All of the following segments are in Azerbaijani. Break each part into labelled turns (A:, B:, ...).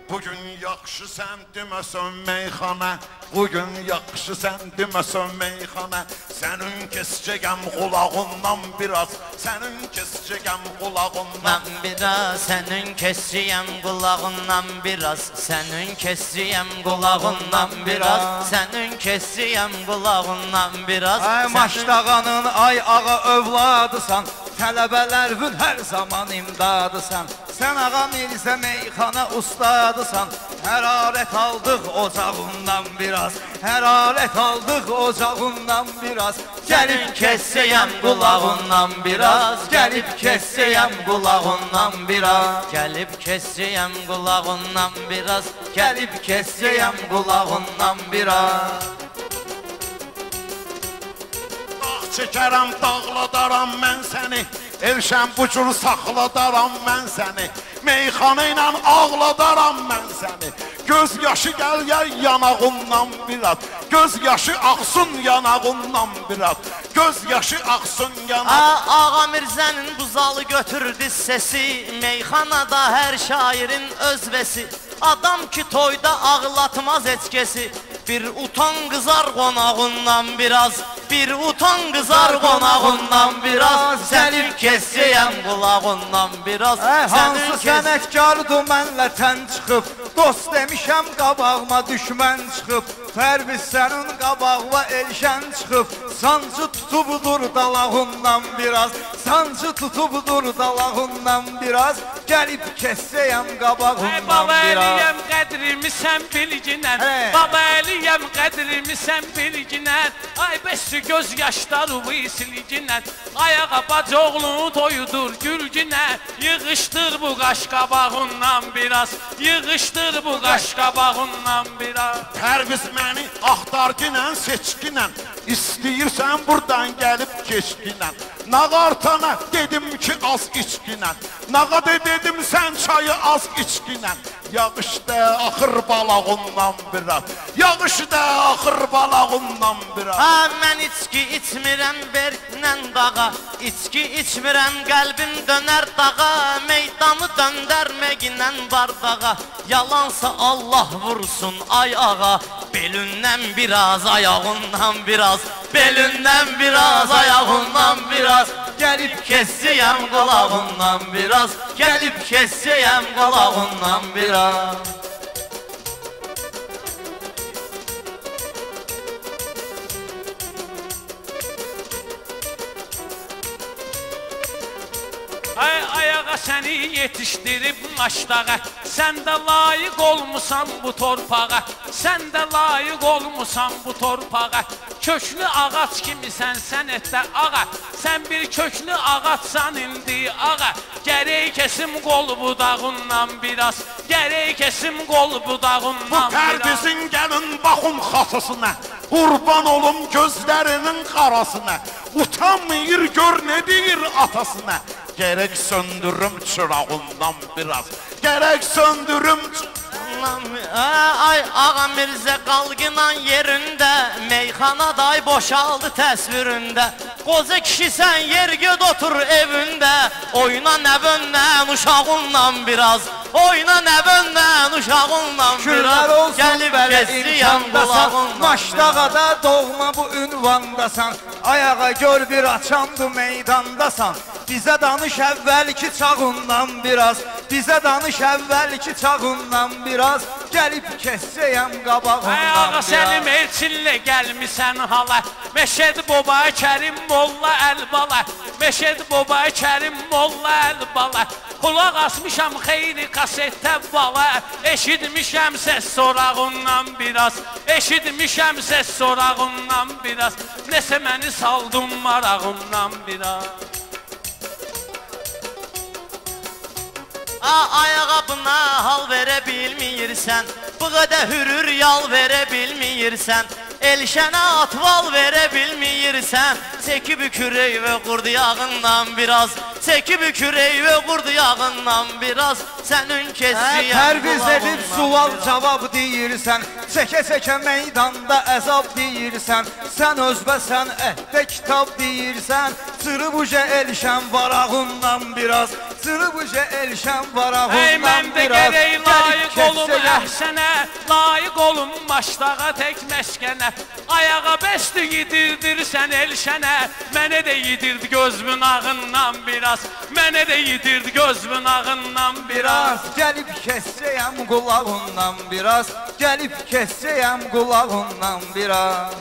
A: Bugün yaxşı sən deməsən meyxana, bugün yaxşı sən deməsən meyxana. Sənin kesəcəm qulağından biraz, sənin kesəcəm qulağından
B: biraz. Sənin kesəcəm qulağından biraz, sənin kesəcəm qulağından biraz, sənin kesəcəm qulağından biraz.
C: Ay Maşdağanın ay ağa övladısan, tələbələrvün hər zaman imdadısan. Sən ağa Mirzə meyxana ustadısan, hərarət aldıq ocağından biraz, hərarət aldıq ocağından biraz.
B: Gəlib kessəyəm qulağından biraz, gəlib kessəyəm qulağından biraz, gəlib kessəyəm qulağından biraz, gəlib kessəyəm qulağından biraz.
A: Dağ çəkərəm, dağladaram mən səni, Elşən bu cür saxladaram mən səni, meyxana ilə ağladaram mən səni. Göz yaşı gəl yanağından biraz, göz yaşı axsın yanağından biraz, göz yaşı axsın yanağından.
B: Ağa Mirzənin buzalı götürdü sesi, meyxanada hər şairin özvesi. Adam ki toyda ağlatmaz etkesi, bir utan qızar qonağından biraz, bir utan qızar qonağından biraz. Sənin kessəyəm qulağından biraz.
C: Hansı sənətkardır mənlə tən çıxıb, dost demişəm qabağıma düşmən çıxıb. Fərbiz sənin qabağıma Elşən çıxıb, sancı tutubdur dalağından biraz, sancı tutubdur dalağından biraz. Gəlib kessəyəm qabağından biraz.
D: Baba eliyəm qədrimi sən bilginən, baba eliyəm qədrimi sən bilginən. Ay beşi göz yaşları silginən, ayağa bacoğlu toyudur gülginən. Yığışdır bu qaş qabağından biraz, yığışdır bu qaş qabağından biraz.
A: Pərviz məni axtarginən, seçginən, İstəyirsən buradan gəlib keçginən. Nağartana dedim ki az içginən, nağada dedim sən çayı az içginən. Yağışda axır balağından biraz, yağışda axır balağından biraz.
B: Mən içki içmirəm berknən dağa, içki içmirəm qəlbim dönər dağa. Meydanı döndərməklə bardağa, yalansa Allah vursun ay ağa. Belindən biraz, ayağından biraz, belindən biraz, ayağından biraz. Gəlib kessəyəm qulağından biraz, gəlib kessəyəm qulağından biraz.
D: Ayağa səni yetişdirib Maşdağa, sən də layiq olmusan bu torpağa, sən də layiq olmusan bu torpağa. Köklü ağac kimisən sənətdə ağa, sən bir köklü ağaçsan indi ağa. Gərək kesim qol budağından biraz, gərək kesim qol budağından biraz.
A: Bu Pərbizin gəlin baxın xasasına, qurban olum gözlərinin qarasına. Utanmayır gör nə deyir atasına. Gərək söndürüm çırağından biraz, gərək söndürüm
B: Ay ağa Mirzə qalqınan yerində, meyxanada ay boşaldı təsvirində. Qoca kişi sən yer göd otur evində, oyna nəvöndən uşağından biraz, oyna nəvöndən uşağından biraz.
C: Şükürlər olsun belə imkandasan, Maşdağada doğma bu ünvandasan. Ayağa gör bir açandı meydandasan. Bizə danış əvvəlki çağından biraz, bizə danış əvvəlki çağından biraz. Gəlib kessəyəm qabağından biraz.
D: Ağa Səlim Elçinlə gəlmisən hala, Məşəd Baba Kərim Molla Əlbala, Məşəd Baba Kərim Molla Əlbala. Qulaq asmışam xeyli kasetə bala, eşitmişəm səs sorağından biraz, eşitmişəm səs sorağından biraz. Nəsə məni saldım marağından biraz.
B: Ayağa buna hal verə bilməyirsən, bu qədər hürür yal verə bilməyirsən. Elşənə atval verə bilməyirsən, çəkib kürək və qurdu yağından biraz, çəkib kürək və qurdu yağından biraz. Sənin kessiyəm
C: Pərviz edib sual cavab deyirsən, çəkə-çəkə meydanda əzab deyirsən. Sən özbəsən əhdə kitab deyirsən, Çırıbuca Elşən varağından biraz, Çırıbuca Elşən varağından biraz.
D: Mən də gərək layiq olum əhsənə, layiq olun maçdağa tək məskənə. Ayağa bəstü yedirdirsən elşənə, mənə də yedirdi gözümün ağından biraz, mənə də yedirdi gözümün ağından biraz.
C: Gəlib kessəyəm qulağından biraz, gəlib kessəyəm qulağından biraz.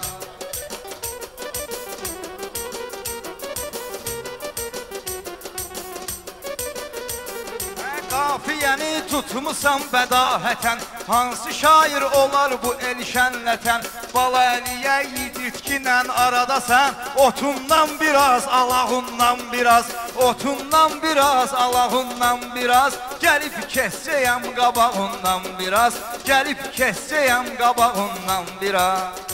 C: Qafiyəni tutmusan bədahətən, hansı şair olar bu el şənlətən? Baləliyə yiditkinən aradasən, otundan biraz, alağından biraz, otundan biraz, alağından biraz. Gəlib kessəyəm qabağından biraz, gəlib kessəyəm qabağından biraz.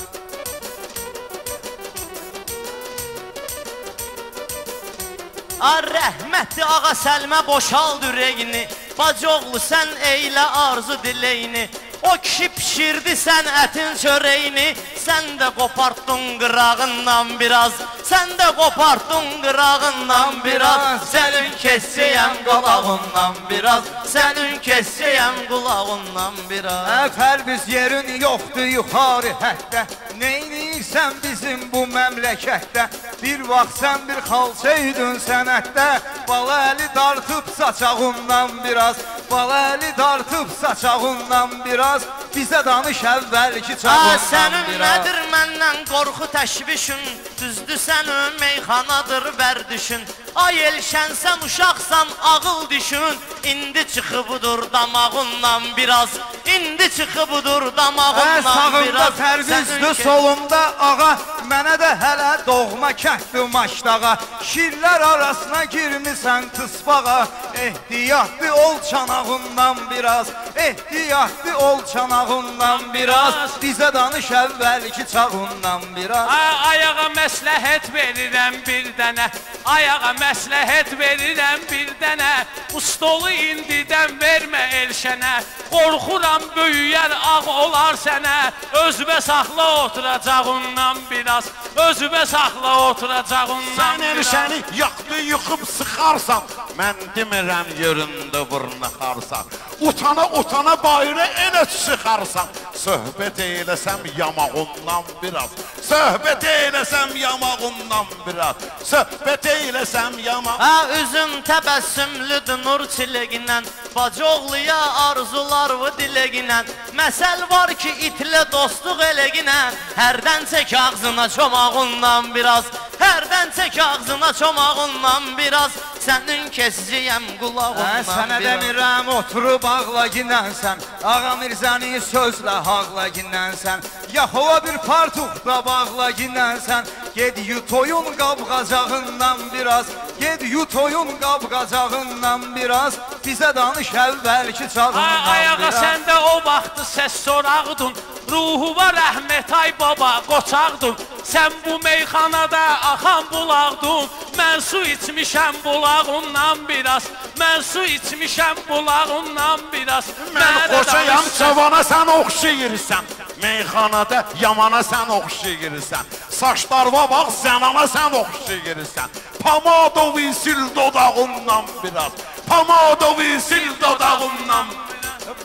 B: Rəhmətli ağa Səlmə boşald ürəyini, bacıoğlu sən eylə arzu diləyini. O kişi pişirdi sən ətin çörəyini, sən də qopartdın qırağından biraz, sən də qopartdın qırağından biraz. Sənin kessəyəm qulağından biraz, sənin kessəyəm qulağından biraz.
C: Pərviz yerin yoxdur yuxarı həddə, neynirsən bizim bu məmləkətdə? Bir vaxt sən bir xalçaydın sənətdə, baləli dartıb saçağından biraz, baləli dartıb saçağından biraz. Bizə danış əvvəlki çağından biraz.
B: Sənin nədir məndən qorxu təşvişin, düzdür sənin meyxanadır bərdüşün. Ay elşən sən uşaqsan ağıl düşün, indi çıxıbıdır damağından biraz, indi çıxıbıdır damağından biraz.
C: Sağımda Pərvizdir solumda ağa, mənə də hələ doğma kənddir maçdağa. Şirlər arasına girmisən tısbağa, ehtiyatlı ol çanağından biraz, ehtiyatlı ol çanağından biraz. Bizə danış əvvəlki çağından biraz.
D: Ayağa məsləhət verirəm bir dənə, ayağa məsləhət verirəm bir dənə. Bu stolu indidən vermə elşənə, qorxuram böyüyər ağ olar sənə. Özümə saxla oturacağından biraz, özümə saxla oturacağından biraz.
A: Sən elşəni yaxdı yıxıb sıxarsan, mən demirəm yerində vırnaxarsan. Utana utana bayra elə çıxarsan, söhbət eyləsəm yamağından biraz, söhbət eyləsəm yamağından biraz, söhbət eyləsəm yamağından.
B: Üzüm təbəssümlüdür nur çiləginən, bacıoğluya arzular vı diləginən. Məsəl var ki itlə dostluq eləginən, hərdən çək ağzına çomağından biraz, hərdən çək ağzına çomağından biraz. Sənin kesiciyəm qulağından biraz.
C: Sənə demirəm oturub ağla ginənsən, Ağa Mirzəni sözlə haqla ginənsən. Yaxova bir partuqda bağla ginənsən, ged yut oyun qabqacağından biraz, ged yut oyun qabqacağından biraz. Bizə danış əvvəlki çağından biraz.
D: Ayağa səndə o vaxtı səs soraqdın, ruhu var Əhməd ay baba qoçaqdın. Sən bu meyxanada axan bulaqdın, mən su içmişəm bulağından biraz, mən su içmişəm bulağından biraz.
A: Mən qoçayam cavana sən oxşayırsan, meyxanada yamana sən oxşayırsan. Saçlarva bax zənana sən oxşayırsan. Pamadovi sil dodağından biraz, pamadovi sil dodağından,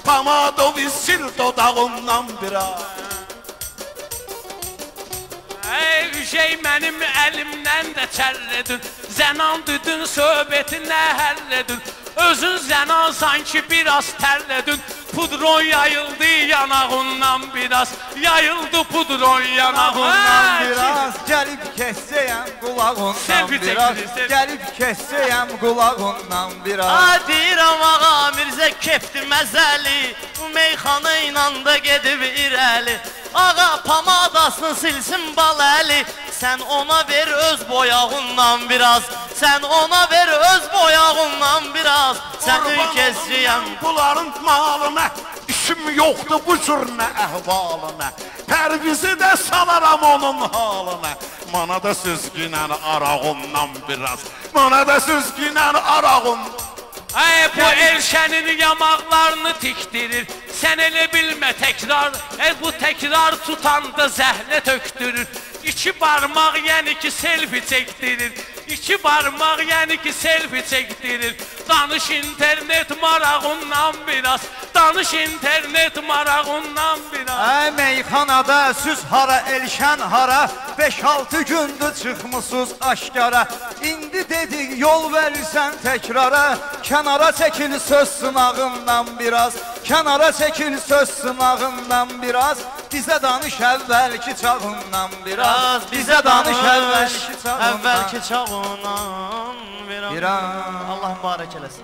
A: pamadovi sil dodağından biraz.
D: Ey mənim əlimdən də çərredin, zənan düdün söhbətinə həlledin. Özün zənan sanki biraz tərledin, pudron yayıldı yanağından biraz, yayıldı pudron yanağından
C: biraz. Gəlib kessəyəm qulağından biraz, gəlib kessəyəm qulağından biraz.
B: Deyirəm ağa Mirzə kefdi məzəli, bu meyxana ilə da gedib irəli. Ağa pamadasını silsin baləli, sən ona ver öz boyağından biraz, sən ona ver öz boyağından biraz. Sənin kesriyəm
A: bunların malına, işim yoxdur bu cür nə əhvalına. Pərvizi də salaram onun halına, mana da süzgünən arağından biraz, mana da süzgünən arağından.
D: Bu elşənin yamaqlarını tikdirir, sən elə bilmə təkrar, bu təkrar tutanda zəhlə tökdürür. İki barmaq yəni ki selfie çəkdirir. İki barmaq yəni ki selfie çəkdirir. Danış internet marağından biraz. Danış internet marağından biraz.
C: Meyxanada süz hara, elşən hara, 5-6 gündür çıxmısınız aşkara. İndi dedik yol verirsən təkrara, kənara çəkil söz sınağından biraz. Kənara çəkil söz sınağından biraz. Bizə danış əvvəlki çağından biraz.
B: Bizə danış
C: əvvəlki çağından
B: əvvəlki çağından biraz.
C: biraz.
B: Allah mübarək eləsin.